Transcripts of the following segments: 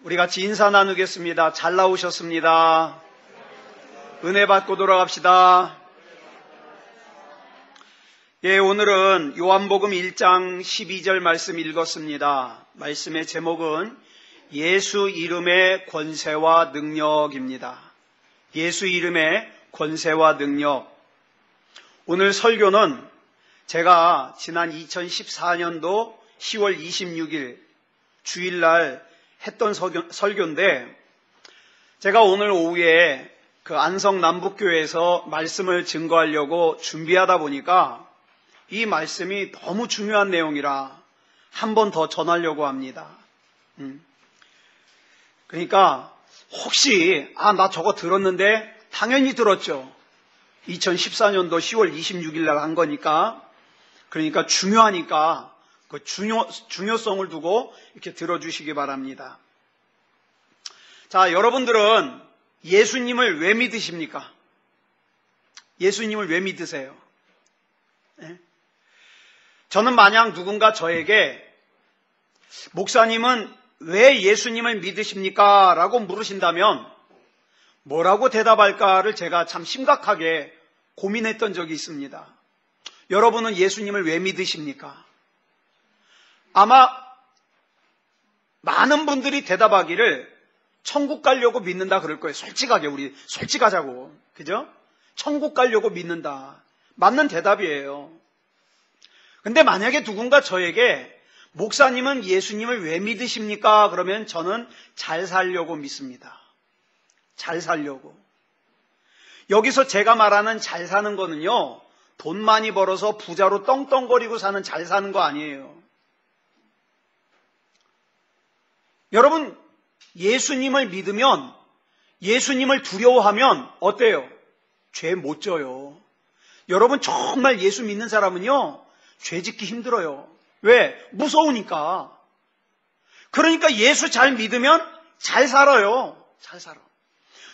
우리 같이 인사 나누겠습니다. 잘 나오셨습니다. 은혜 받고 돌아갑시다. 오늘은 요한복음 1장 12절 말씀 읽었습니다. 말씀의 제목은 예수 이름의 권세와 능력입니다. 예수 이름의 권세와 능력. 오늘 설교는 제가 지난 2014년도 10월 26일 주일날 했던 설교인데, 제가 오늘 오후에 그 안성 남북교회에서 말씀을 증거하려고 준비하다 보니까 이 말씀이 너무 중요한 내용이라 한 번 더 전하려고 합니다. 그러니까 혹시 나 저거 들었는데, 당연히 들었죠. 2014년도 10월 26일 날 한 거니까. 그러니까 중요하니까 그 중요성을 두고 이렇게 들어주시기 바랍니다. 자, 여러분들은 예수님을 왜 믿으십니까? 예수님을 왜 믿으세요? 네? 저는 만약 누군가 저에게 목사님은 왜 예수님을 믿으십니까? 라고 물으신다면 뭐라고 대답할까를 제가 참 심각하게 고민했던 적이 있습니다. 여러분은 예수님을 왜 믿으십니까? 아마 많은 분들이 대답하기를 천국 가려고 믿는다 그럴 거예요. 솔직하게, 우리 솔직하자고. 그죠? 천국 가려고 믿는다. 맞는 대답이에요. 근데 만약에 누군가 저에게 목사님은 예수님을 왜 믿으십니까? 그러면 저는 잘 살려고 믿습니다. 잘 살려고. 여기서 제가 말하는 잘 사는 거는요, 돈 많이 벌어서 부자로 떵떵거리고 사는 잘 사는 거 아니에요. 여러분, 예수님을 믿으면, 예수님을 두려워하면 어때요? 죄 못 져요. 여러분, 정말 예수 믿는 사람은요, 죄 짓기 힘들어요. 왜? 무서우니까. 그러니까 예수 잘 믿으면 잘 살아요. 잘 살아.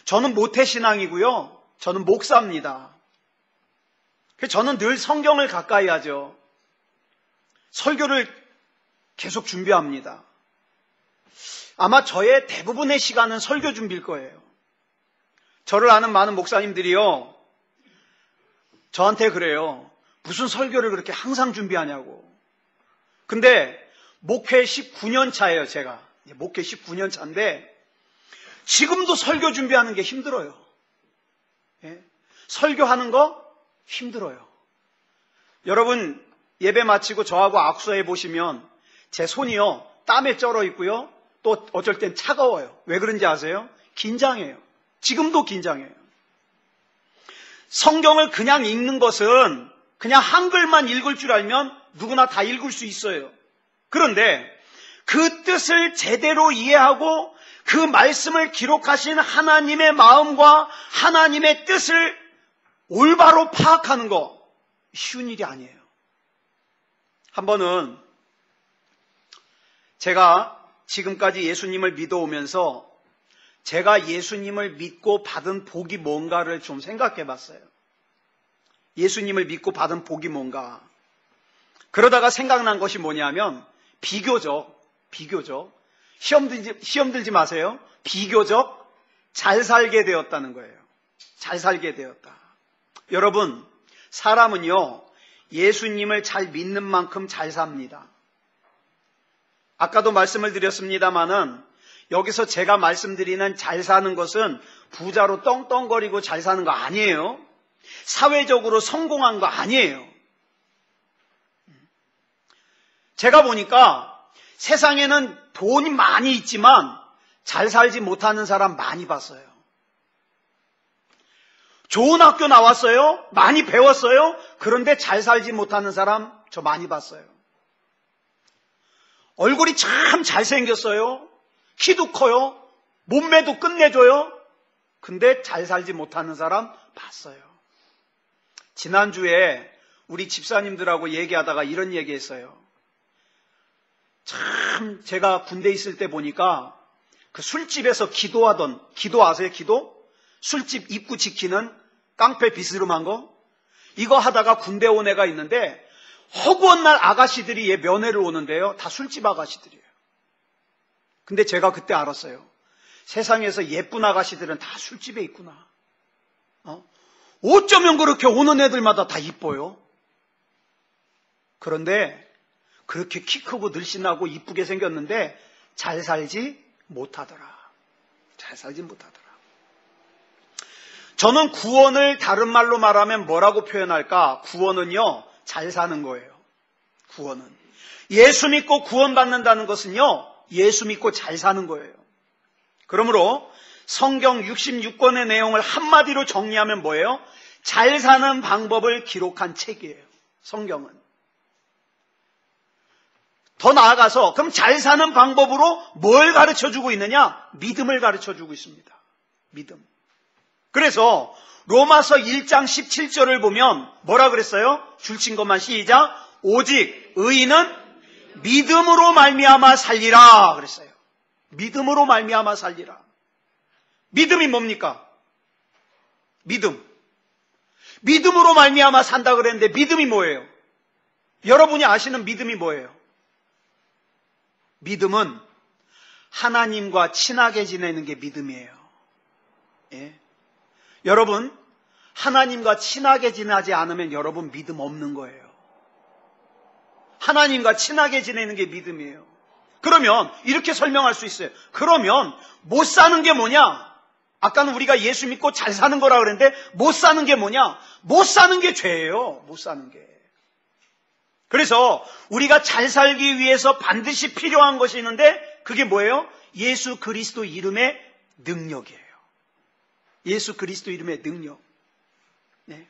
저는 모태신앙이고요, 저는 목사입니다. 저는 늘 성경을 가까이 하죠. 설교를 계속 준비합니다. 아마 저의 대부분의 시간은 설교 준비일 거예요. 저를 아는 많은 목사님들이요, 저한테 그래요. 무슨 설교를 그렇게 항상 준비하냐고. 근데 목회 19년 차예요, 제가. 목회 19년 차인데 지금도 설교 준비하는 게 힘들어요. 설교하는 거 힘들어요. 여러분, 예배 마치고 저하고 악수해 보시면 제 손이요, 땀에 쩔어 있고요, 또 어쩔 땐 차가워요. 왜 그런지 아세요? 긴장해요. 지금도 긴장해요. 성경을 그냥 읽는 것은 그냥 한글만 읽을 줄 알면 누구나 다 읽을 수 있어요. 그런데 그 뜻을 제대로 이해하고 그 말씀을 기록하신 하나님의 마음과 하나님의 뜻을 올바로 파악하는 거 쉬운 일이 아니에요. 한 번은 제가 지금까지 예수님을 믿어오면서 제가 예수님을 믿고 받은 복이 뭔가를 좀 생각해 봤어요. 예수님을 믿고 받은 복이 뭔가. 그러다가 생각난 것이 뭐냐면 비교적 시험 들지 마세요. 비교적 잘 살게 되었다는 거예요. 잘 살게 되었다. 여러분, 사람은요, 예수님을 잘 믿는 만큼 잘 삽니다. 아까도 말씀을 드렸습니다마는 여기서 제가 말씀드리는 잘 사는 것은 부자로 떵떵거리고 잘 사는 거 아니에요. 사회적으로 성공한 거 아니에요. 제가 보니까 세상에는 돈이 많이 있지만 잘 살지 못하는 사람 많이 봤어요. 좋은 학교 나왔어요. 많이 배웠어요. 그런데 잘 살지 못하는 사람 저 많이 봤어요. 얼굴이 참 잘생겼어요. 키도 커요. 몸매도 끝내줘요. 근데 잘 살지 못하는 사람 봤어요. 지난주에 우리 집사님들하고 얘기하다가 이런 얘기했어요. 참 제가 군대 있을 때 보니까 그 술집에서 기도 아세요? 기도? 술집 입구 지키는 깡패 비스름한 거? 이거 하다가 군대 온 애가 있는데 허구한 날 아가씨들이 얘 면회를 오는데요. 다 술집 아가씨들이에요. 근데 제가 그때 알았어요. 세상에서 예쁜 아가씨들은 다 술집에 있구나. 어쩌면 그렇게 오는 애들마다 다 이뻐요. 그런데 그렇게 키 크고 늘씬하고 이쁘게 생겼는데 잘 살지 못하더라. 잘 살지 못하더라. 저는 구원을 다른 말로 말하면 뭐라고 표현할까? 구원은요, 잘 사는 거예요. 구원은. 예수 믿고 구원받는다는 것은요, 예수 믿고 잘 사는 거예요. 그러므로 성경 66권의 내용을 한마디로 정리하면 뭐예요? 잘 사는 방법을 기록한 책이에요. 성경은. 더 나아가서 그럼 잘 사는 방법으로 뭘 가르쳐주고 있느냐? 믿음을 가르쳐주고 있습니다. 믿음. 그래서 로마서 1장 17절을 보면 뭐라 그랬어요? 줄친 것만 시작. 오직 의인은 믿음으로 말미암아 살리라 그랬어요. 믿음으로 말미암아 살리라. 믿음이 뭡니까? 믿음. 믿음으로 말미암아 산다 그랬는데 믿음이 뭐예요? 여러분이 아시는 믿음이 뭐예요? 믿음은 하나님과 친하게 지내는 게 믿음이에요. 예. 여러분, 하나님과 친하게 지내지 않으면 여러분 믿음 없는 거예요. 하나님과 친하게 지내는 게 믿음이에요. 그러면 이렇게 설명할 수 있어요. 그러면 못 사는 게 뭐냐? 아까는 우리가 예수 믿고 잘 사는 거라 그랬는데 못 사는 게 뭐냐? 못 사는 게 죄예요. 못 사는 게. 그래서 우리가 잘 살기 위해서 반드시 필요한 것이 있는데 그게 뭐예요? 예수 그리스도 이름의 능력이에요. 예수 그리스도 이름의 능력. 네.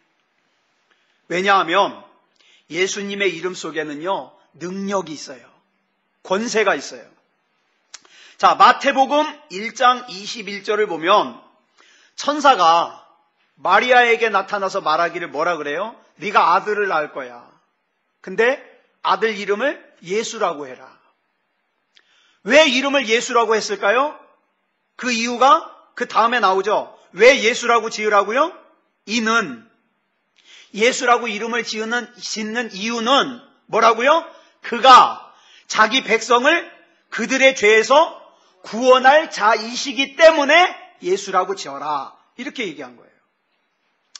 왜냐하면 예수님의 이름 속에는요, 능력이 있어요. 권세가 있어요. 자, 마태복음 1장 21절을 보면 천사가 마리아에게 나타나서 말하기를 뭐라 그래요? 네가 아들을 낳을 거야. 근데 아들 이름을 예수라고 해라. 왜 이름을 예수라고 했을까요? 그 이유가 그 다음에 나오죠. 왜 예수라고 지으라고요? 이는 예수라고 이름을 짓는 이유는 뭐라고요? 그가 자기 백성을 그들의 죄에서 구원할 자이시기 때문에 예수라고 지어라. 이렇게 얘기한 거예요.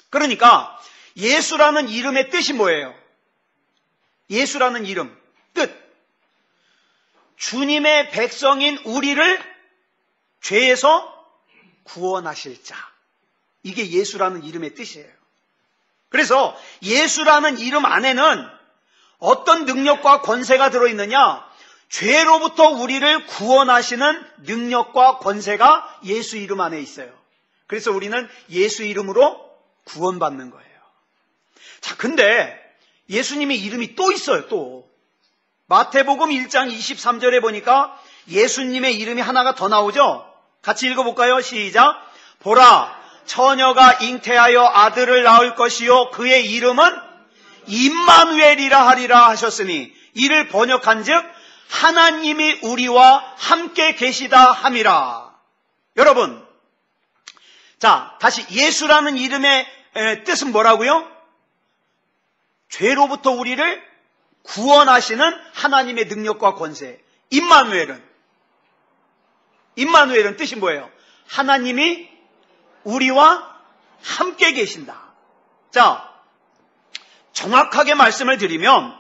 그러니까 예수라는 이름의 뜻이 뭐예요? 예수라는 이름, 뜻. 주님의 백성인 우리를 죄에서 구원하실 자. 이게 예수라는 이름의 뜻이에요. 그래서 예수라는 이름 안에는 어떤 능력과 권세가 들어있느냐? 죄로부터 우리를 구원하시는 능력과 권세가 예수 이름 안에 있어요. 그래서 우리는 예수 이름으로 구원받는 거예요. 자, 근데 예수님의 이름이 또 있어요, 또. 마태복음 1장 23절에 보니까 예수님의 이름이 하나가 더 나오죠? 같이 읽어볼까요? 시작. 보라, 처녀가 잉태하여 아들을 낳을 것이요 그의 이름은 임마누엘이라 하리라 하셨으니 이를 번역한즉 하나님이 우리와 함께 계시다 함이라. 여러분, 자, 다시 예수라는 이름의 뜻은 뭐라고요? 죄로부터 우리를 구원하시는 하나님의 능력과 권세. 임마누엘은 뜻이 뭐예요? 하나님이 우리와 함께 계신다. 자, 정확하게 말씀을 드리면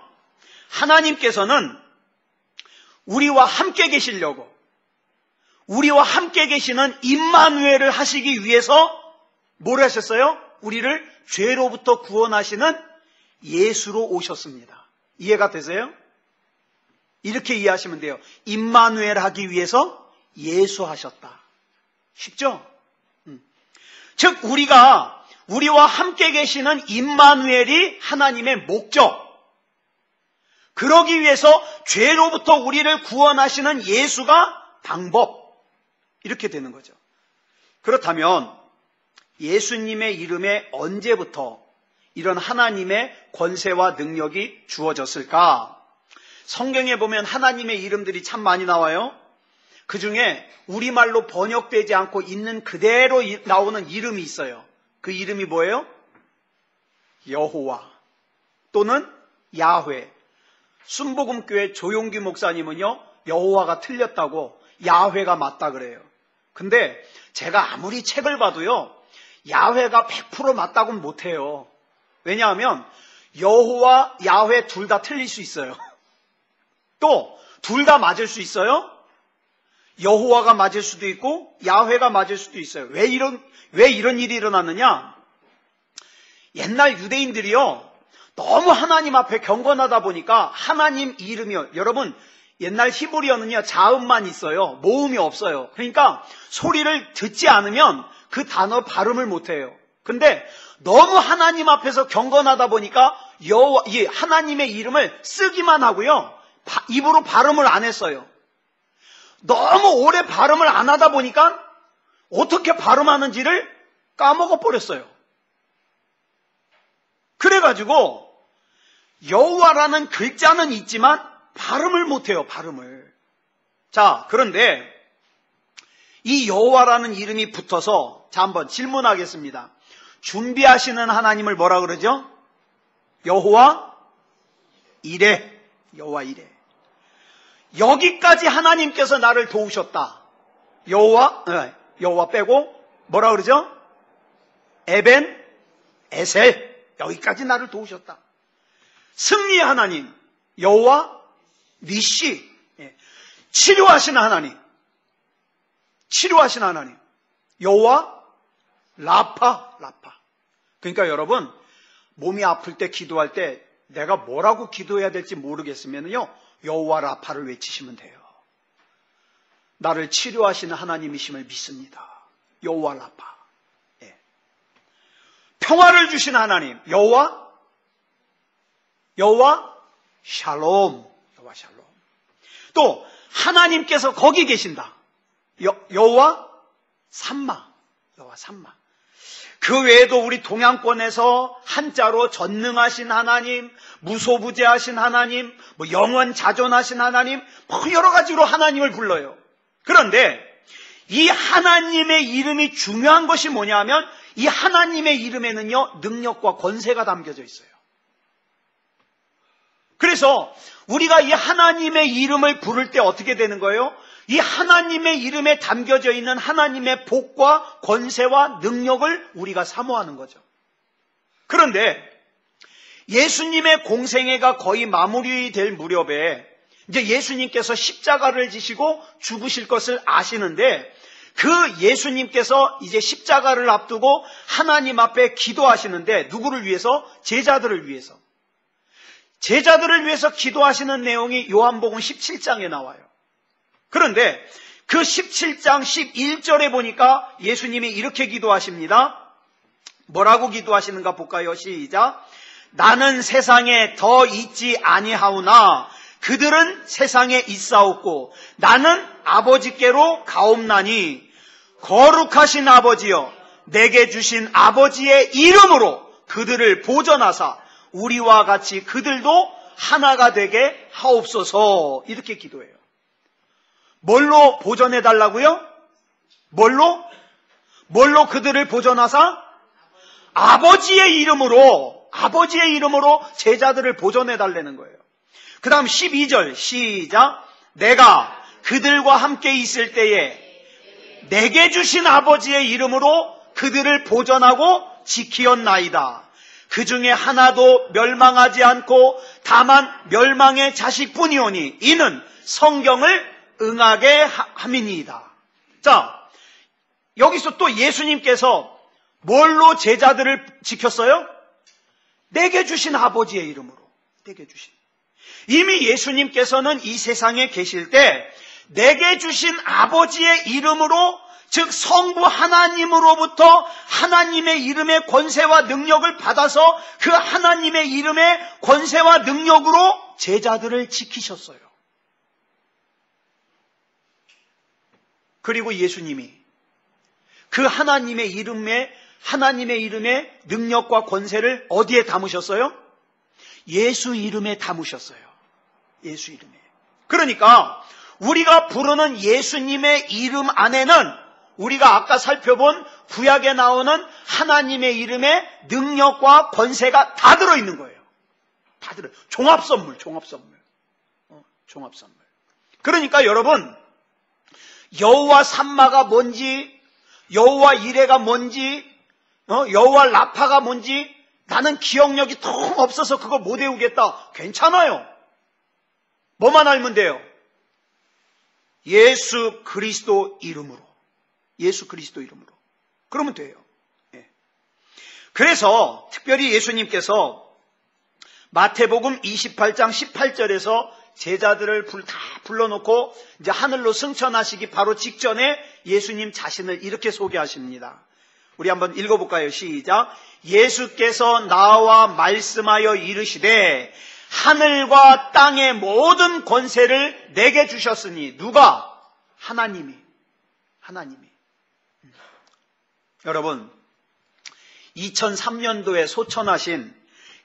하나님께서는 우리와 함께 계시려고 우리와 함께 계시는 임마누엘을 하시기 위해서 뭘 하셨어요? 우리를 죄로부터 구원하시는 예수로 오셨습니다. 이해가 되세요? 이렇게 이해하시면 돼요. 임마누엘 하기 위해서 예수 하셨다. 쉽죠? 즉 우리와 함께 계시는 임마누엘이 하나님의 목적. 그러기 위해서 죄로부터 우리를 구원하시는 예수가 방법. 이렇게 되는 거죠. 그렇다면 예수님의 이름에 언제부터 이런 하나님의 권세와 능력이 주어졌을까? 성경에 보면 하나님의 이름들이 참 많이 나와요. 그 중에 우리말로 번역되지 않고 있는 그대로 나오는 이름이 있어요. 그 이름이 뭐예요? 여호와 또는 야훼. 순복음교회 조용규 목사님은요, 여호와가 틀렸다고 야훼가 맞다 그래요. 근데 제가 아무리 책을 봐도요, 야훼가 100% 맞다고는 못해요. 왜냐하면 여호와, 야훼 둘 다 틀릴 수 있어요. 또 둘 다 맞을 수 있어요. 여호와가 맞을 수도 있고 야훼가 맞을 수도 있어요. 왜 이런 일이 일어났느냐? 옛날 유대인들이요, 너무 하나님 앞에 경건하다 보니까 하나님 이름이요, 여러분 옛날 히브리어는요 자음만 있어요. 모음이 없어요. 그러니까 소리를 듣지 않으면 그 단어 발음을 못해요. 근데 너무 하나님 앞에서 경건하다 보니까 이 하나님의 이름을 쓰기만 하고요, 입으로 발음을 안 했어요. 너무 오래 발음을 안 하다 보니까 어떻게 발음하는지를 까먹어 버렸어요. 그래가지고 여호와라는 글자는 있지만 발음을 못해요. 발음을. 자, 그런데 이 여호와라는 이름이 붙어서, 자, 한번 질문하겠습니다. 준비하시는 하나님을 뭐라 그러죠? 여호와 이레. 여호와 이레. 여기까지 하나님께서 나를 도우셨다. 여호와 빼고 뭐라 그러죠? 에벤 에셀. 여기까지 나를 도우셨다. 승리의 하나님 여호와 니시. 치료하시는 하나님, 치료하시는 하나님 여호와 라파. 그러니까 여러분, 몸이 아플 때 기도할 때 내가 뭐라고 기도해야 될지 모르겠으면요, 여호와 라파를 외치시면 돼요. 나를 치료하시는 하나님이심을 믿습니다. 여호와 라파. 평화를 주시는 하나님 여호와 샬롬. 여호와 샬롬. 또 하나님께서 거기 계신다. 여호와 삼마. 여호와 삼마. 그 외에도 우리 동양권에서 한자로 전능하신 하나님, 무소부재하신 하나님, 영원자존하신 하나님, 여러 가지로 하나님을 불러요. 그런데 이 하나님의 이름이 중요한 것이 뭐냐 하면, 이 하나님의 이름에는요 능력과 권세가 담겨져 있어요. 그래서 우리가 이 하나님의 이름을 부를 때 어떻게 되는 거예요? 이 하나님의 이름에 담겨져 있는 하나님의 복과 권세와 능력을 우리가 사모하는 거죠. 그런데 예수님의 공생애가 거의 마무리될 무렵에 이제 예수님께서 십자가를 지시고 죽으실 것을 아시는데, 그 예수님께서 이제 십자가를 앞두고 하나님 앞에 기도하시는데, 누구를 위해서? 제자들을 위해서. 제자들을 위해서 기도하시는 내용이 요한복음 17장에 나와요. 그런데 그 17장 11절에 보니까 예수님이 이렇게 기도하십니다. 뭐라고 기도하시는가 볼까요? 시작. 나는 세상에 더 있지 아니하오나 그들은 세상에 있사옵고 나는 아버지께로 가옵나니 거룩하신 아버지여, 내게 주신 아버지의 이름으로 그들을 보전하사 우리와 같이 그들도 하나가 되게 하옵소서. 이렇게 기도해요. 뭘로 보전해 달라고요? 뭘로 그들을 보전하사? 아버지의 이름으로 제자들을 보전해 달라는 거예요. 그 다음 12절 시작. 내가 그들과 함께 있을 때에 내게 주신 아버지의 이름으로 그들을 보전하고 지키었나이다. 그 중에 하나도 멸망하지 않고 다만 멸망의 자식뿐이오니 이는 성경을 응하게 함이니이다. 자, 여기서 또 예수님께서 뭘로 제자들을 지켰어요? 내게 주신 아버지의 이름으로. 내게 주신. 이미 예수님께서는 이 세상에 계실 때 내게 주신 아버지의 이름으로, 즉 성부 하나님으로부터 하나님의 이름의 권세와 능력을 받아서 그 하나님의 이름의 권세와 능력으로 제자들을 지키셨어요. 그리고 예수님이 그 하나님의 이름의 능력과 권세를 어디에 담으셨어요? 예수 이름에 담으셨어요. 예수 이름에. 그러니까 우리가 부르는 예수님의 이름 안에는 우리가 아까 살펴본 구약에 나오는 하나님의 이름의 능력과 권세가 다 들어있는 거예요. 다 들어요. 종합선물. 그러니까 여러분, 여호와 삼마가 뭔지, 여호와 이레가 뭔지, 여호와 라파가 뭔지 나는 기억력이 통 없어서 그거 못 외우겠다. 괜찮아요. 뭐만 알면 돼요? 예수 그리스도 이름으로. 예수 그리스도 이름으로. 그러면 돼요. 예. 그래서 특별히 예수님께서 마태복음 28장 18절에서 제자들을 다 불러놓고 이제 하늘로 승천하시기 바로 직전에 예수님 자신을 이렇게 소개하십니다. 우리 한번 읽어볼까요? 시작. 예수께서 나와 말씀하여 이르시되 하늘과 땅의 모든 권세를 내게 주셨으니. 누가? 하나님이. 여러분, 2003년도에 소천하신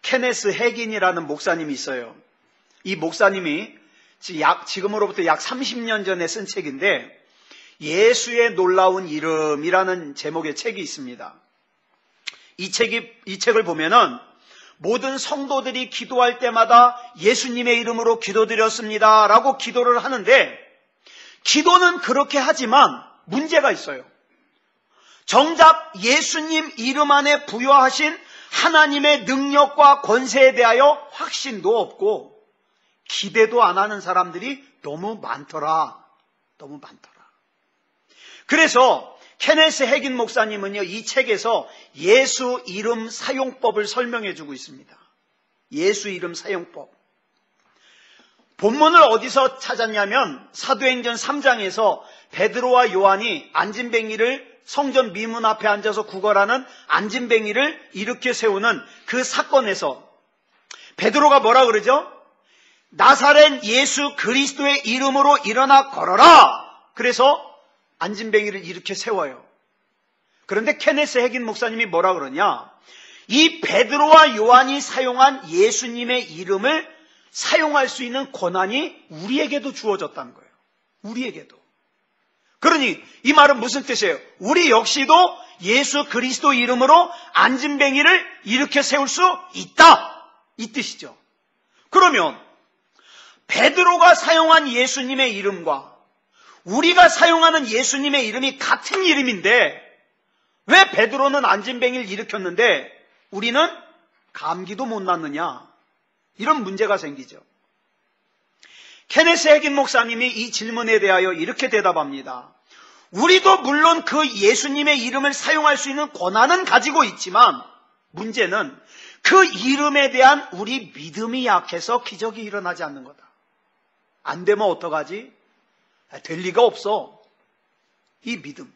케네스 해긴이라는 목사님이 있어요. 이 목사님이 지금으로부터 약 30년 전에 쓴 책인데 예수의 놀라운 이름이라는 제목의 책이 있습니다. 이 책을 보면은 모든 성도들이 기도할 때마다 예수님의 이름으로 기도드렸습니다 라고 기도를 하는데, 기도는 그렇게 하지만 문제가 있어요. 정작 예수님 이름 안에 부여하신 하나님의 능력과 권세에 대하여 확신도 없고 기대도 안 하는 사람들이 너무 많더라. 그래서 케네스 해긴 목사님은요, 이 책에서 예수 이름 사용법을 설명해 주고 있습니다. 예수 이름 사용법. 본문을 어디서 찾았냐면 사도행전 3장에서 베드로와 요한이 안진뱅이를 성전 미문 앞에 앉아서 구걸하는 안진뱅이를 일으켜 세우는 그 사건에서 베드로가 뭐라 그러죠? 나사렛 예수 그리스도의 이름으로 일어나 걸어라. 그래서 안진뱅이를 일으켜 세워요. 그런데 케네스 해긴 목사님이 뭐라 그러냐? 이 베드로와 요한이 사용한 예수님의 이름을 사용할 수 있는 권한이 우리에게도 주어졌다는 거예요. 우리에게도. 그러니 이 말은 무슨 뜻이에요? 우리 역시도 예수 그리스도 이름으로 안진뱅이를 일으켜 세울 수 있다. 이 뜻이죠. 그러면 베드로가 사용한 예수님의 이름과 우리가 사용하는 예수님의 이름이 같은 이름인데 왜 베드로는 안진뱅이를 일으켰는데 우리는 감기도 못 낫느냐? 이런 문제가 생기죠. 케네스 해긴 목사님이 이 질문에 대하여 이렇게 대답합니다. 우리도 물론 그 예수님의 이름을 사용할 수 있는 권한은 가지고 있지만 문제는 그 이름에 대한 우리 믿음이 약해서 기적이 일어나지 않는 거다. 안 되면 어떡하지? 될 리가 없어. 이 믿음.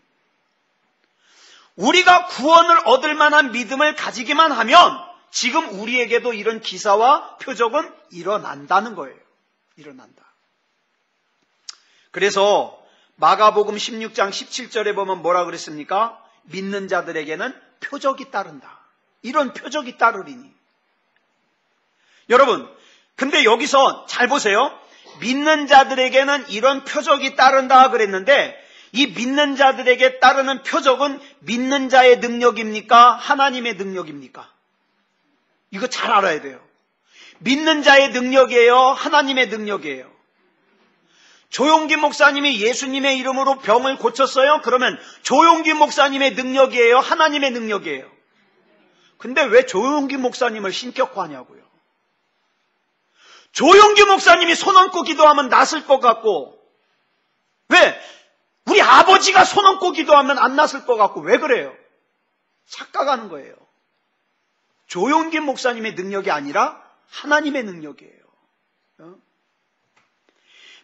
우리가 구원을 얻을 만한 믿음을 가지기만 하면 지금 우리에게도 이런 기사와 표적은 일어난다는 거예요. 일어난다. 그래서 마가복음 16장 17절에 보면 뭐라 그랬습니까? 믿는 자들에게는 표적이 따른다. 이런 표적이 따르리니. 여러분, 근데 여기서 잘 보세요. 믿는 자들에게는 이런 표적이 따른다 그랬는데 이 믿는 자들에게 따르는 표적은 믿는 자의 능력입니까? 하나님의 능력입니까? 이거 잘 알아야 돼요. 믿는 자의 능력이에요? 하나님의 능력이에요? 조용기 목사님이 예수님의 이름으로 병을 고쳤어요? 그러면 조용기 목사님의 능력이에요? 하나님의 능력이에요? 근데 왜 조용기 목사님을 신격화하냐고요? 조용기 목사님이 손 얹고 기도하면 낫을 것 같고 왜? 우리 아버지가 손 얹고 기도하면 안 낫을 것 같고 왜 그래요? 착각하는 거예요. 조용기 목사님의 능력이 아니라 하나님의 능력이에요.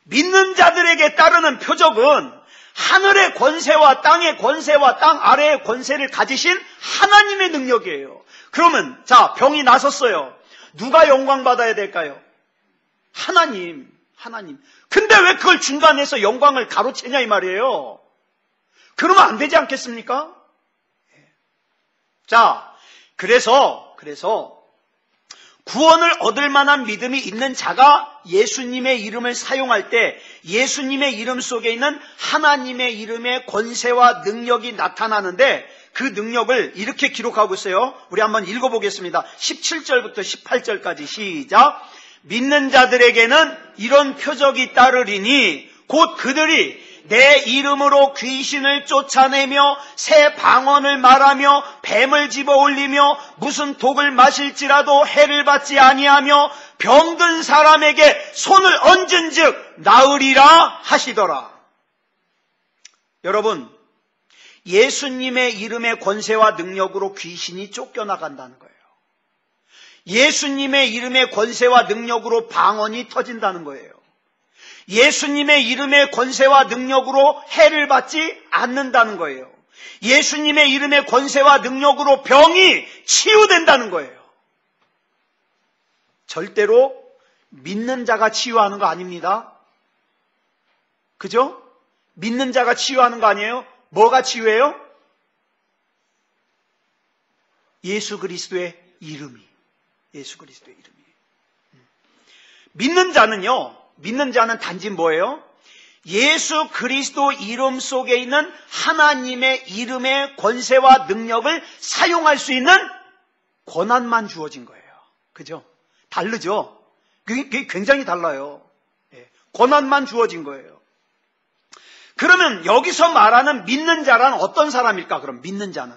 믿는 자들에게 따르는 표적은 하늘의 권세와 땅의 권세와 땅 아래의 권세를 가지신 하나님의 능력이에요. 그러면 자, 병이 나섰어요. 누가 영광 받아야 될까요? 하나님. 근데 왜 그걸 중간에서 영광을 가로채냐 이 말이에요. 그러면 안 되지 않겠습니까? 자, 그래서 구원을 얻을 만한 믿음이 있는 자가 예수님의 이름을 사용할 때 예수님의 이름 속에 있는 하나님의 이름의 권세와 능력이 나타나는데 그 능력을 이렇게 기록하고 있어요. 우리 한번 읽어보겠습니다. 17절부터 18절까지 시작. 믿는 자들에게는 이런 표적이 따르리니 곧 그들이 내 이름으로 귀신을 쫓아내며 새 방언을 말하며 뱀을 집어올리며 무슨 독을 마실지라도 해를 받지 아니하며 병든 사람에게 손을 얹은 즉 나으리라 하시더라. 여러분, 예수님의 이름의 권세와 능력으로 귀신이 쫓겨나간다는 거예요. 예수님의 이름의 권세와 능력으로 방언이 터진다는 거예요. 예수님의 이름의 권세와 능력으로 해를 받지 않는다는 거예요. 예수님의 이름의 권세와 능력으로 병이 치유된다는 거예요. 절대로 믿는 자가 치유하는 거 아닙니다. 그죠? 믿는 자가 치유하는 거 아니에요? 뭐가 치유해요? 예수 그리스도의 이름이. 예수 그리스도의 이름이. 믿는 자는 단지 뭐예요? 예수 그리스도 이름 속에 있는 하나님의 이름의 권세와 능력을 사용할 수 있는 권한만 주어진 거예요. 그죠? 다르죠? 그게 굉장히 달라요. 권한만 주어진 거예요. 그러면 여기서 말하는 믿는 자란 어떤 사람일까? 그럼 믿는 자는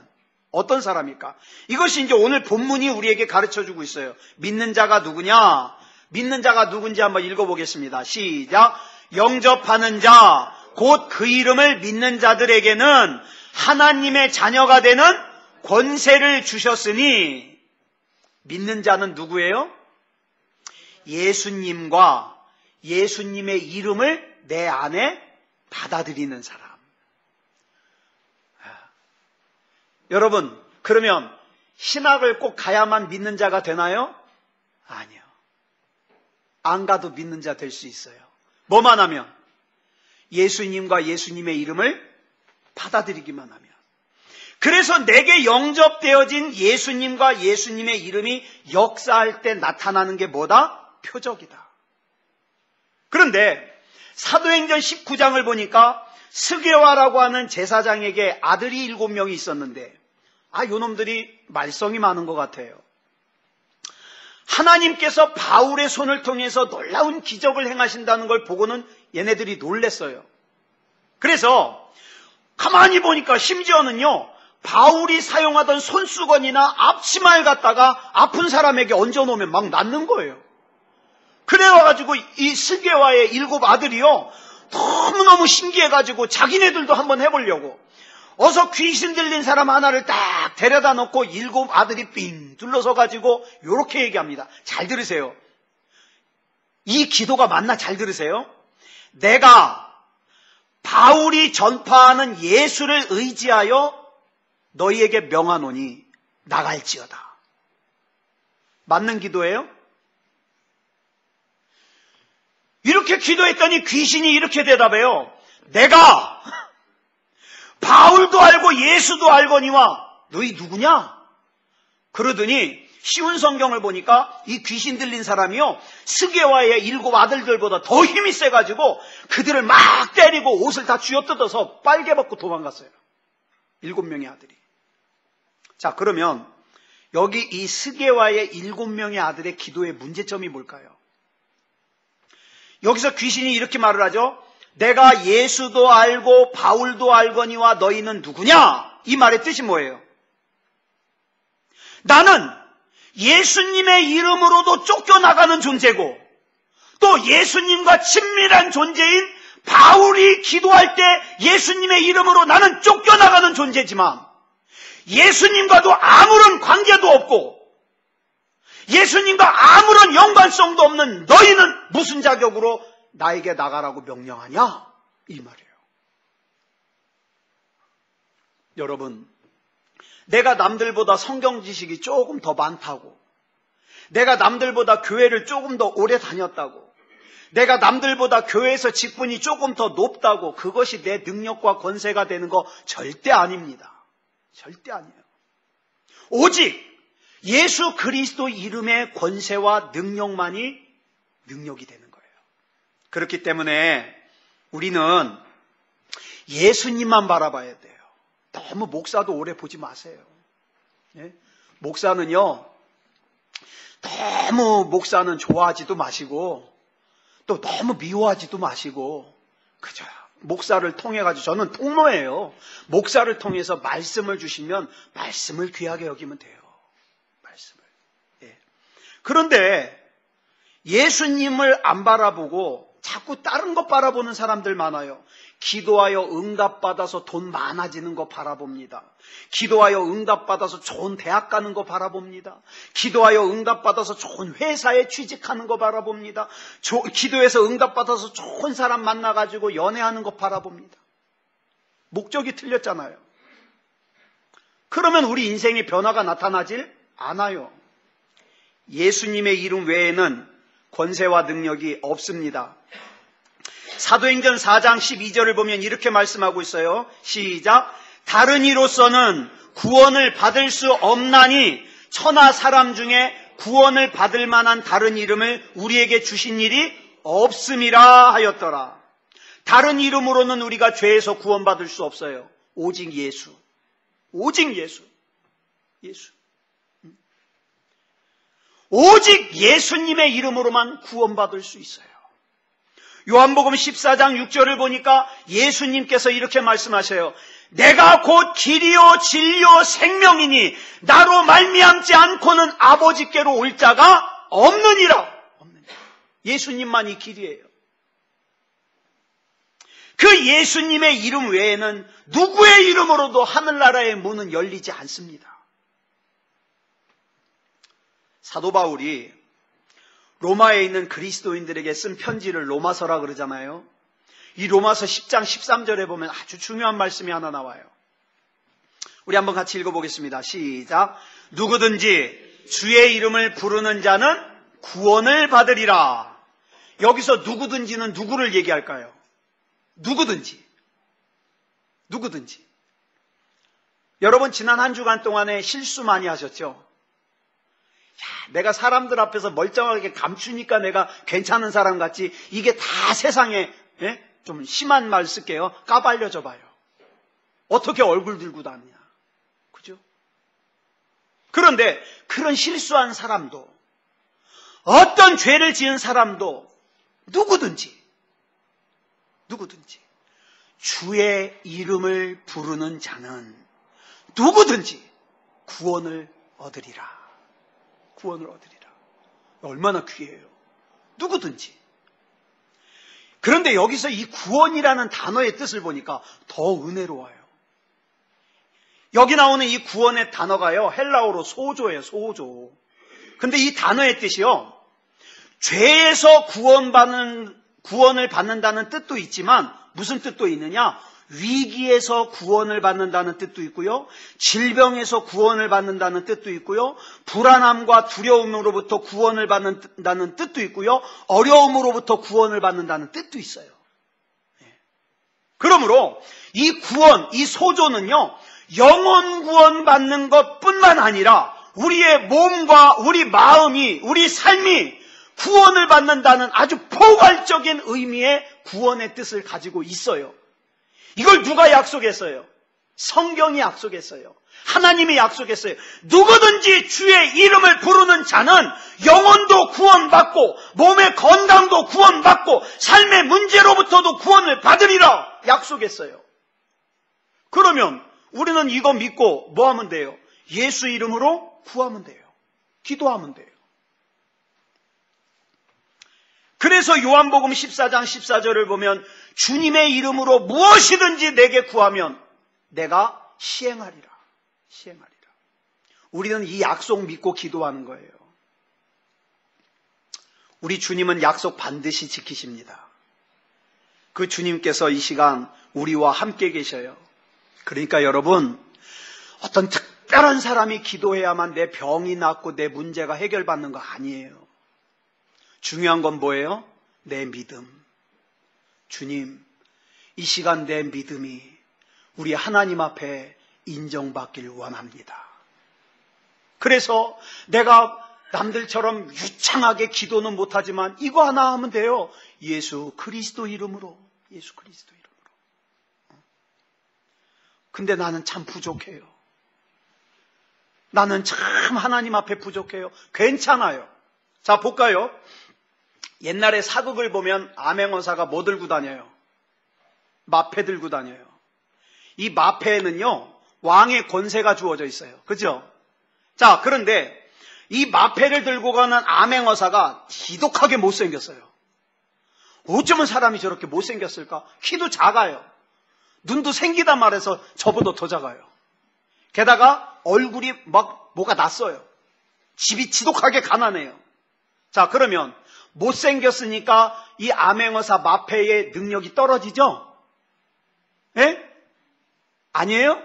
어떤 사람일까? 이것이 이제 오늘 본문이 우리에게 가르쳐주고 있어요. 믿는 자가 누구냐? 믿는 자가 누군지 한번 읽어보겠습니다. 시작. 영접하는 자, 곧 그 이름을 믿는 자들에게는 하나님의 자녀가 되는 권세를 주셨으니, 믿는 자는 누구예요? 예수님과 예수님의 이름을 내 안에 받아들이는 사람. 여러분, 그러면 신학을 꼭 가야만 믿는 자가 되나요? 아니요. 안 가도 믿는 자 될 수 있어요. 뭐만 하면? 예수님과 예수님의 이름을 받아들이기만 하면. 그래서 내게 영접되어진 예수님과 예수님의 이름이 역사할 때 나타나는 게 뭐다? 표적이다. 그런데 사도행전 19장을 보니까 스게와라고 하는 제사장에게 아들이 7명이 있었는데, 요놈들이 말썽이 많은 것 같아요. 하나님께서 바울의 손을 통해서 놀라운 기적을 행하신다는 걸 보고는 얘네들이 놀랬어요. 그래서 가만히 보니까 심지어는요, 바울이 사용하던 손수건이나 앞치마를 갖다가 아픈 사람에게 얹어놓으면 막 낫는 거예요. 그래가지고 이 스게와의 7 아들이요, 너무너무 신기해가지고 자기네들도 한번 해보려고 어서 귀신 들린 사람 하나를 딱 데려다 놓고 7 아들이 삥 둘러서가지고 요렇게 얘기합니다. 잘 들으세요. 이 기도가 맞나? 잘 들으세요. 내가 바울이 전파하는 예수를 의지하여 너희에게 명하노니 나갈지어다. 맞는 기도예요? 이렇게 기도했더니 귀신이 이렇게 대답해요. 내가 바울도 알고 예수도 알거니와 너희 누구냐? 그러더니 쉬운 성경을 보니까 이 귀신 들린 사람이요, 스게와의 7 아들들보다 더 힘이 세가지고 그들을 막 때리고 옷을 다 쥐어뜯어서 빨개 벗고 도망갔어요. 7명의 아들이. 자, 그러면 여기 이 스게와의 7명의 아들의 기도의 문제점이 뭘까요? 여기서 귀신이 이렇게 말을 하죠. 내가 예수도 알고 바울도 알거니와 너희는 누구냐? 이 말의 뜻이 뭐예요? 나는 예수님의 이름으로도 쫓겨나가는 존재고, 또 예수님과 친밀한 존재인 바울이 기도할 때 예수님의 이름으로 나는 쫓겨나가는 존재지만, 예수님과도 아무런 관계도 없고 예수님과 아무런 연관성도 없는 너희는 무슨 자격으로 나에게 나가라고 명령하냐? 이 말이에요. 여러분, 내가 남들보다 성경 지식이 조금 더 많다고, 내가 남들보다 교회를 조금 더 오래 다녔다고, 내가 남들보다 교회에서 직분이 조금 더 높다고 그것이 내 능력과 권세가 되는 거 절대 아닙니다. 절대 아니에요. 오직 예수 그리스도 이름의 권세와 능력만이 능력이 되는 거예요. 그렇기 때문에 우리는 예수님만 바라봐야 돼요. 너무 목사도 오래 보지 마세요. 예? 목사는요, 너무 목사는 좋아하지도 마시고 또 너무 미워하지도 마시고 그저 목사를 통해 가지고, 저는 통로예요. 목사를 통해서 말씀을 주시면 말씀을 귀하게 여기면 돼요. 말씀을. 예. 그런데 예수님을 안 바라보고 자꾸 다른 것 바라보는 사람들 많아요. 기도하여 응답받아서 돈 많아지는 거 바라봅니다. 기도하여 응답받아서 좋은 대학 가는 거 바라봅니다. 기도하여 응답받아서 좋은 회사에 취직하는 거 바라봅니다. 기도해서 응답받아서 좋은 사람 만나가지고 연애하는 거 바라봅니다. 목적이 틀렸잖아요. 그러면 우리 인생의 변화가 나타나질 않아요. 예수님의 이름 외에는 권세와 능력이 없습니다. 사도행전 4장 12절을 보면 이렇게 말씀하고 있어요. 시작. 다른 이로서는 구원을 받을 수 없나니 천하 사람 중에 구원을 받을 만한 다른 이름을 우리에게 주신 일이 없음이라 하였더라. 다른 이름으로는 우리가 죄에서 구원받을 수 없어요. 오직 예수. 오직 예수. 예수. 오직 예수님의 이름으로만 구원받을 수 있어요. 요한복음 14장 6절을 보니까 예수님께서 이렇게 말씀하셔요. 내가 곧 길이요 진리요 생명이니 나로 말미암지 않고는 아버지께로 올 자가 없느니라. 예수님만이 길이에요. 그 예수님의 이름 외에는 누구의 이름으로도 하늘나라의 문은 열리지 않습니다. 사도 바울이 로마에 있는 그리스도인들에게 쓴 편지를 로마서라 그러잖아요. 이 로마서 10장 13절에 보면 아주 중요한 말씀이 하나 나와요. 우리 한번 같이 읽어보겠습니다. 시작. 누구든지 주의 이름을 부르는 자는 구원을 받으리라. 여기서 누구든지는 누구를 얘기할까요? 누구든지. 누구든지. 여러분 지난 한 주간 동안에 실수 많이 하셨죠? 내가 사람들 앞에서 멀쩡하게 감추니까 내가 괜찮은 사람 같지, 이게 다 세상에 좀 심한 말 쓸게요. 까발려져 봐요. 어떻게 얼굴 들고 다니냐. 그죠? 그런데 그런 실수한 사람도, 어떤 죄를 지은 사람도 누구든지 주의 이름을 부르는 자는 누구든지 구원을 얻으리라. 구원을 얻으리라. 얼마나 귀해요. 누구든지. 그런데 여기서 이 구원이라는 단어의 뜻을 보니까 더 은혜로워요. 여기 나오는 이 구원의 단어가요, 헬라어로 소조예요. 소조. 근데 이 단어의 뜻이요, 죄에서 구원을 받는다는 뜻도 있지만 무슨 뜻도 있느냐? 위기에서 구원을 받는다는 뜻도 있고요, 질병에서 구원을 받는다는 뜻도 있고요, 불안함과 두려움으로부터 구원을 받는다는 뜻도 있고요, 어려움으로부터 구원을 받는다는 뜻도 있어요. 그러므로 이 구원, 이 소조는요, 영혼 구원 받는 것뿐만 아니라 우리의 몸과 우리 마음이, 우리 삶이 구원을 받는다는 아주 포괄적인 의미의 구원의 뜻을 가지고 있어요. 이걸 누가 약속했어요? 성경이 약속했어요. 하나님이 약속했어요. 누구든지 주의 이름을 부르는 자는 영혼도 구원받고 몸의 건강도 구원받고 삶의 문제로부터도 구원을 받으리라 약속했어요. 그러면 우리는 이거 믿고 뭐 하면 돼요? 예수 이름으로 구하면 돼요. 기도하면 돼요. 그래서 요한복음 14장 14절을 보면 주님의 이름으로 무엇이든지 내게 구하면 내가 시행하리라. 시행하리라. 우리는 이 약속 믿고 기도하는 거예요. 우리 주님은 약속 반드시 지키십니다. 그 주님께서 이 시간 우리와 함께 계셔요. 그러니까 여러분, 어떤 특별한 사람이 기도해야만 내 병이 낫고 내 문제가 해결받는 거 아니에요. 중요한 건 뭐예요? 내 믿음. 주님, 이 시간 내 믿음이 우리 하나님 앞에 인정받길 원합니다. 그래서 내가 남들처럼 유창하게 기도는 못하지만 이거 하나 하면 돼요. 예수 그리스도 이름으로. 예수 그리스도 이름으로. 근데 나는 참 부족해요. 나는 참 하나님 앞에 부족해요. 괜찮아요. 자, 볼까요? 옛날에 사극을 보면 암행어사가 뭐 들고 다녀요? 마패 들고 다녀요. 이 마패에는요, 왕의 권세가 주어져 있어요. 그죠? 자, 그런데 이 마패를 들고 가는 암행어사가 지독하게 못생겼어요. 어쩌면 사람이 저렇게 못생겼을까? 키도 작아요. 눈도 생기다 말해서 저보다 더 작아요. 게다가 얼굴이 막 뭐가 났어요. 집이 지독하게 가난해요. 자, 그러면 못생겼으니까 이 암행어사 마패의 능력이 떨어지죠? 예? 아니에요?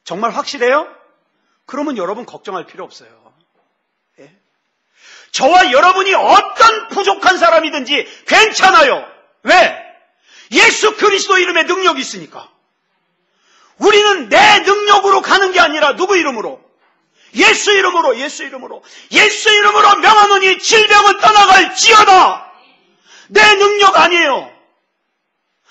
정말 확실해요? 그러면 여러분 걱정할 필요 없어요. 예? 저와 여러분이 어떤 부족한 사람이든지 괜찮아요. 왜? 예수 그리스도 이름에 능력이 있으니까. 우리는 내 능력으로 가는 게 아니라 누구 이름으로? 예수 이름으로, 예수 이름으로. 예수 이름으로 명하노니 질병은 떠나갈지어다. 내 능력 아니에요.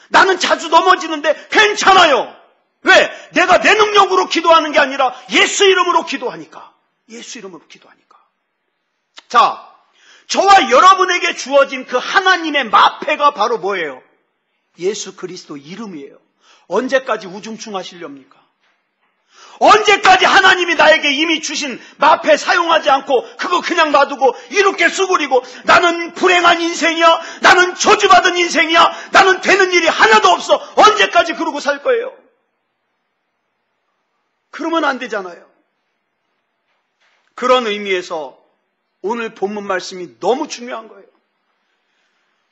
나는 자주 넘어지는데 괜찮아요. 왜? 내가 내 능력으로 기도하는 게 아니라 예수 이름으로 기도하니까. 예수 이름으로 기도하니까. 자, 저와 여러분에게 주어진 그 하나님의 마패가 바로 뭐예요? 예수 그리스도 이름이에요. 언제까지 우중충하시렵니까? 언제까지 하나님이 나에게 이미 주신 마패 사용하지 않고 그거 그냥 놔두고 이렇게 수그리고 나는 불행한 인생이야, 나는 저주받은 인생이야, 나는 되는 일이 하나도 없어, 언제까지 그러고 살 거예요? 그러면 안 되잖아요. 그런 의미에서 오늘 본문 말씀이 너무 중요한 거예요.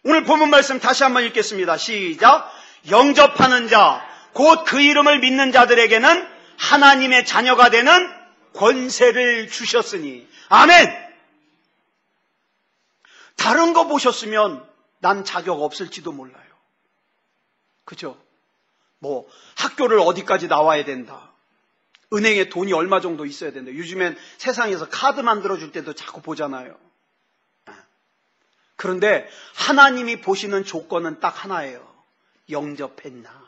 오늘 본문 말씀 다시 한번 읽겠습니다. 시작. 영접하는 자, 곧 그 이름을 믿는 자들에게는 하나님의 자녀가 되는 권세를 주셨으니. 아멘. 다른 거 보셨으면 난 자격 없을지도 몰라요. 그죠? 뭐 학교를 어디까지 나와야 된다, 은행에 돈이 얼마 정도 있어야 된다. 요즘엔 세상에서 카드 만들어줄 때도 자꾸 보잖아요. 그런데 하나님이 보시는 조건은 딱 하나예요. 영접했나?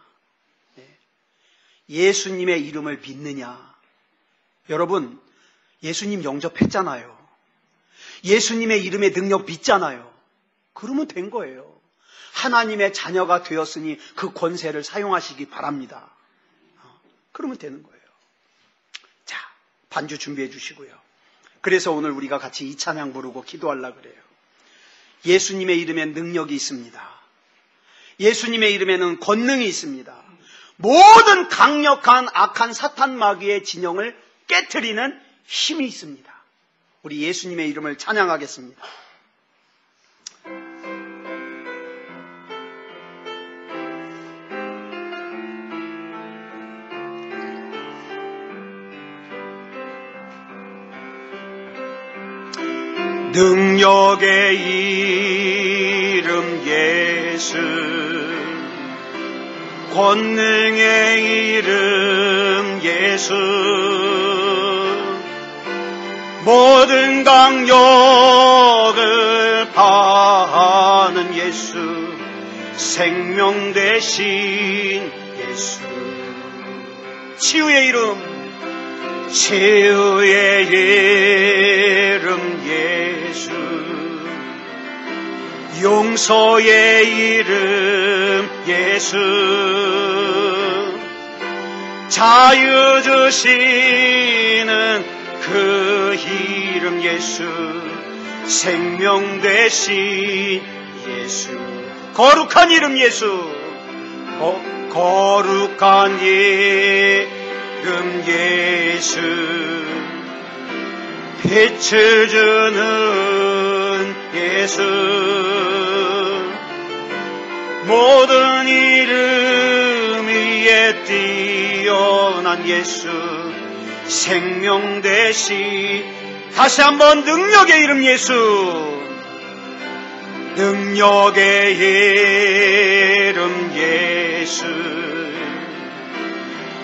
예수님의 이름을 믿느냐? 여러분, 예수님 영접했잖아요. 예수님의 이름의 능력 믿잖아요. 그러면 된 거예요. 하나님의 자녀가 되었으니 그 권세를 사용하시기 바랍니다. 그러면 되는 거예요. 자, 반주 준비해 주시고요. 그래서 오늘 우리가 같이 이 찬양 부르고 기도하려고 그래요. 예수님의 이름에 능력이 있습니다. 예수님의 이름에는 권능이 있습니다. 모든 강력한 악한 사탄 마귀의 진영을 깨트리는 힘이 있습니다. 우리 예수님의 이름을 찬양하겠습니다. 능력의 이름 예수, 권능의 이름 예수, 모든 강력을 파하는 예수, 생명 되신 예수. 치유의 이름, 치유의 이름 예수, 용서의 이름 예수, 자유 주시는 그 이름 예수, 생명 되신 예수. 거룩한 이름 예수, 거룩한 이름 예수, 빛을 주는 예수, 모든 이름 위에 뛰어난 예수, 생명 되시. 다시 한번 능력의 이름 예수, 능력의 이름 예수,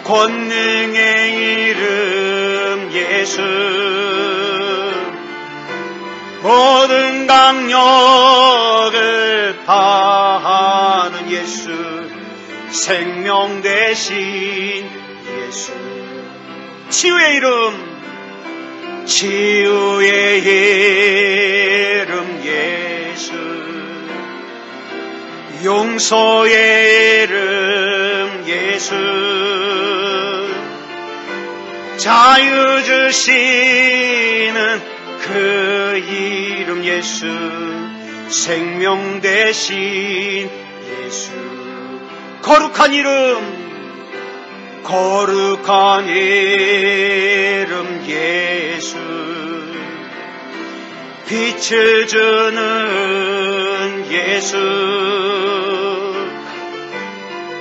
권능의 이름 예수, 모든 강력을 파하는 예수, 생명 되신 예수. 치유의 이름, 치유의 이름 예수, 용서의 이름 예수, 자유 주시는 그 이름 예수, 생명 대신 예수, 거룩한 이름, 거룩한 이름 예수, 빛을 주는 예수,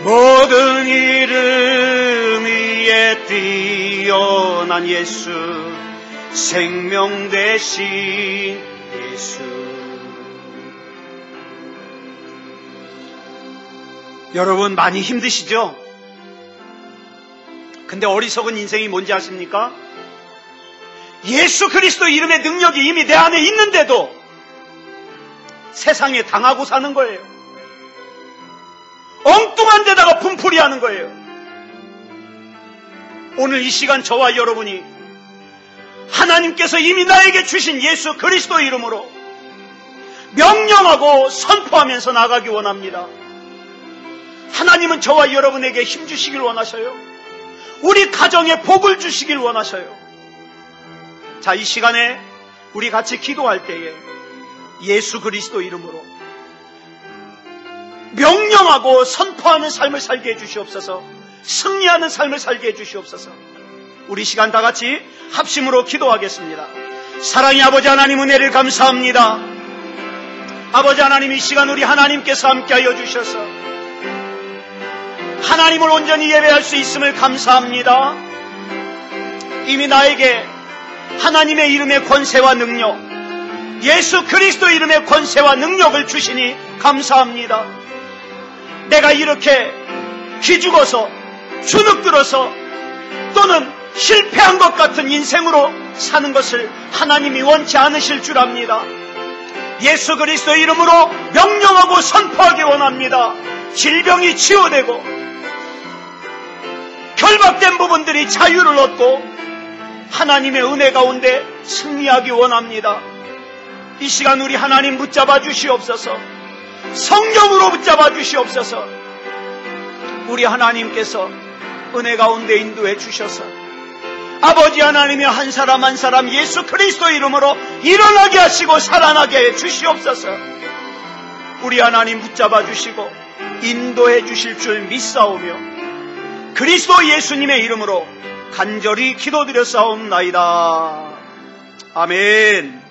모든 이름 위에 뛰어난 예수, 생명 대신 예수. 여러분 많이 힘드시죠? 근데 어리석은 인생이 뭔지 아십니까? 예수 그리스도 이름의 능력이 이미 내 안에 있는데도 세상에 당하고 사는 거예요. 엉뚱한 데다가 분풀이하는 거예요. 오늘 이 시간 저와 여러분이 하나님께서 이미 나에게 주신 예수 그리스도 이름으로 명령하고 선포하면서 나가기 원합니다. 하나님은 저와 여러분에게 힘 주시길 원하셔요. 우리 가정에 복을 주시길 원하셔요. 자, 이 시간에 우리 같이 기도할 때에 예수 그리스도 이름으로 명령하고 선포하는 삶을 살게 해주시옵소서. 승리하는 삶을 살게 해주시옵소서. 우리 시간 다 같이 합심으로 기도하겠습니다. 사랑의 아버지 하나님, 은혜를 감사합니다. 아버지 하나님, 이 시간 우리 하나님께서 함께하여 주셔서 하나님을 온전히 예배할 수 있음을 감사합니다. 이미 나에게 하나님의 이름의 권세와 능력, 예수 그리스도 이름의 권세와 능력을 주시니 감사합니다. 내가 이렇게 기죽어서 주눅들어서 또는 실패한 것 같은 인생으로 사는 것을 하나님이 원치 않으실 줄 압니다. 예수 그리스도 이름으로 명령하고 선포하기 원합니다. 질병이 치유되고 결박된 부분들이 자유를 얻고 하나님의 은혜 가운데 승리하기 원합니다. 이 시간 우리 하나님 붙잡아 주시옵소서. 성령으로 붙잡아 주시옵소서. 우리 하나님께서 은혜 가운데 인도해 주셔서 아버지 하나님의 한 사람 한 사람 예수 그리스도 이름으로 일어나게 하시고 살아나게 해 주시옵소서. 우리 하나님 붙잡아 주시고 인도해 주실 줄 믿사오며 그리스도 예수님의 이름으로 간절히 기도드렸사옵나이다. 아멘.